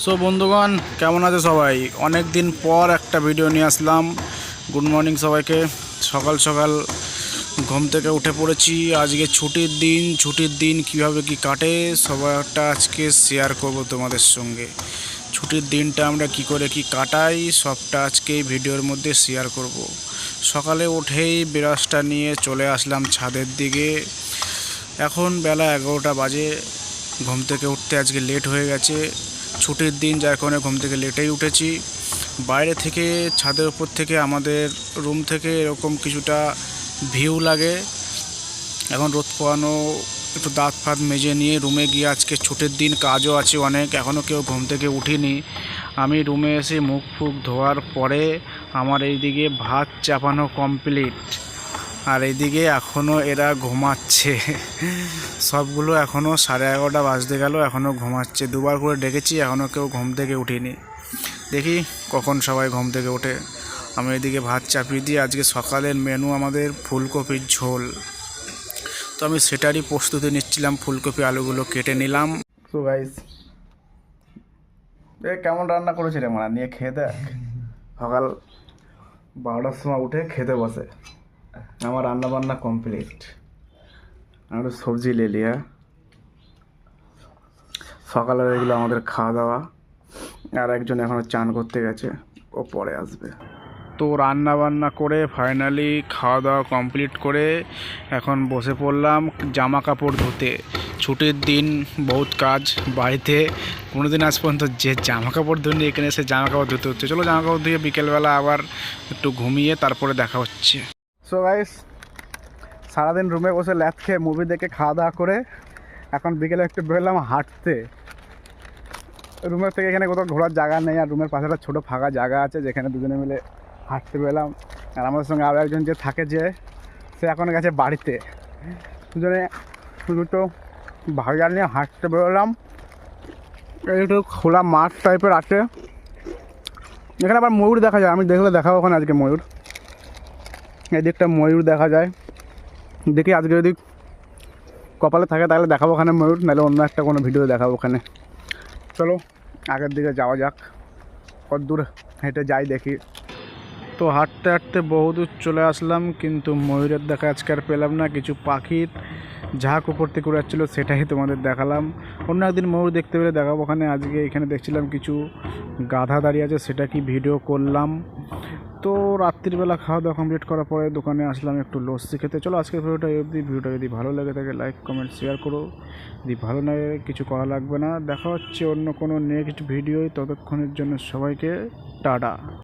So বন্ধুগণ, কেমন আছে সবাই? অনেক দিন পর একটা ভিডিও নিয়ে আসলাম। গুড মর্নিং সবাইকে। সকাল সকাল ঘুম থেকে উঠে পড়েছি। আজকে ছুটির দিন কিভাবে কি কাটে সবাইটা আজকে শেয়ার করব তোমাদের সঙ্গে। ছুটির দিনটা আমরা কি করে কি কাটাই সবটা আজকে এই ভিডিওর মধ্যে শেয়ার করব। সকালে উঠেই ব্রাশটা নিয়ে চলে আসলাম ছাদের দিকে। এখন বেলা 11টা বাজে। ঘুম থেকে উঠতে আজকে লেট হয়ে গেছে। ছুটির দিন যার কারণে ঘুম থেকে লেটেই উঠেছি। বাইরে থেকে ছাদের উপর থেকে আমাদের রুম থেকে এরকম কিছুটা ভিউ লাগে। এখন রোদ পোয়ানো, একটু দাঁত ফাত মেজে নিয়ে রুমে গিয়ে, আজকে ছুটির দিন কাজও আছে অনেক, এখনও কেউ ঘুম থেকে উঠিনি। আমি রুমে এসে মুখ ফুক ধোয়ার পরে আমার এইদিকে ভাত চাপানো কমপ্লিট, আর এইদিকে এখনও এরা ঘুমাচ্ছে। সবগুলো এখনও 11:30 বাজতে গেল, এখনও ঘুমাচ্ছে। দুবার করে ডেকেছি, এখনও কেউ ঘুম থেকে উঠিনি। দেখি কখন সবাই ঘুম থেকে ওঠে। আমি এদিকে ভাত চাপিয়ে দিই। আজকে সকালের মেনু আমাদের ফুলকপির ঝোল, তো আমি সেটারই প্রস্তুতি নিচ্ছিলাম। ফুলকপি আলুগুলো কেটে নিলাম। তো গাইস, কেমন রান্না করেছি রে মারা, নিয়ে খেয়ে দেখ। সকাল 12টার সময় উঠে খেতে বসে। আমার রান্না বান্না কমপ্লিট। আর সবজি লে লিয়া। সকালের এগুলো আমাদের খাওয়া দাওয়া। আর একজন এখনও চান করতে গেছে, ও পরে আসবে। তো রান্না বান্না করে ফাইনালি খাওয়া দাওয়া কমপ্লিট করে এখন বসে পড়লাম জামা কাপড় ধুতে। ছুটির দিন, বহুত কাজ বাড়িতে। কোনোদিন আজ পর্যন্ত যে জামা কাপড় ধুনি, এখানে এসে জামা কাপড় ধুতে হচ্ছে। চলো জামা কাপড় ধুয়ে বিকেলবেলা আবার একটু ঘুমিয়ে তারপরে দেখা হচ্ছে। সো গাইস, সারাদিন রুমে বসে ল্যাদ খেয়ে মুভি দেখে খাওয়া দাওয়া করে এখন বিকেলে একটু বেরোলাম হাঁটতে। রুমের থেকে এখানে কোথাও ঘোরার জায়গা নেই, আর রুমের পাশে একটা ছোটো ফাঁকা জায়গা আছে যেখানে দুজনে মিলে হাঁটতে বেরোলাম। আর আমাদের সঙ্গে আরও একজন যে থাকে, যে সে এখন গেছে বাড়িতে। দুজনে দুটো ভাইয়ার নিয়ে হাঁটতে বেরোলাম। একটু খোলা মাঠ টাইপের আছে, এখানে আবার ময়ূর দেখা যায়। আমি দেখলে দেখাবো ওখানে আজকে ময়ূর। এদিকটা ময়ূর দেখা যায়। দেখি আজকে যদি কপালে থাকে তাহলে দেখাবো ওখানে ময়ূর, নাহলে অন্য একটা কোনো ভিডিও দেখাবো ওখানে। চলো আগের দিকে যাওয়া যাক, কত দূর হেঁটে যাই দেখি। তো হাঁটতে হাঁটতে বহুদূর চলে আসলাম, কিন্তু ময়ূরের দেখা আজকে আর পেলাম না। কিছু পাখির ঝাঁক উপর থেকে উড়ে যাচ্ছিলো, সেটাই তোমাদের দেখালাম। অন্য একদিন ময়ূর দেখতে পেলে দেখাবো ওখানে। আজকে এখানে দেখছিলাম কিছু গাধা দাঁড়িয়ে আছে, সেটা কি ভিডিও করলাম। তো রাত্রিবেলা খাওয়া দাওয়া কমপ্লিট করার পরে দোকানে আসলাম একটু লস্যি খেতে। চলো আজকের ভিডিওটা অবধি। ভিডিওটা যদি ভালো লাগে থাকে লাইক কমেন্ট শেয়ার করো। যদি ভালো লাগে কিছু করা লাগবে না। দেখা হচ্ছে অন্য কোনো নেক্সট ভিডিওয়। ততক্ষণের জন্য সবাইকে টাটা।